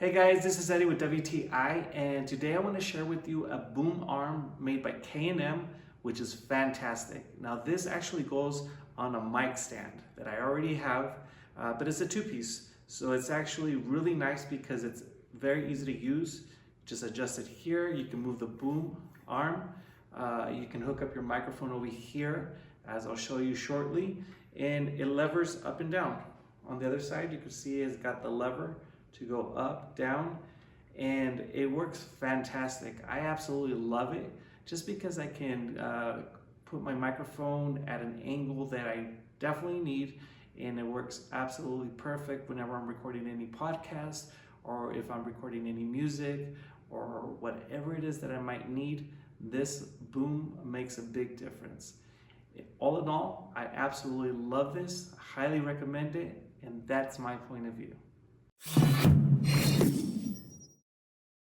Hey guys, this is Eddie with WTI, and today I want to share with you a boom arm made by K&M, which is fantastic. Now this actually goes on a mic stand that I already have, but it's a two-piece. So it's actually really nice because it's very easy to use. Just adjust it here. You can move the boom arm. You can hook up your microphone over here, as I'll show you shortly, and it levers up and down. On the other side, you can see it's got the lever to go up, down, and it works fantastic. I absolutely love it just because I can put my microphone at an angle that I definitely need, and it works absolutely perfect whenever I'm recording any podcast or if I'm recording any music or whatever it is that I might need. This boom makes a big difference. All in all, I absolutely love this, highly recommend it, and that's my point of view.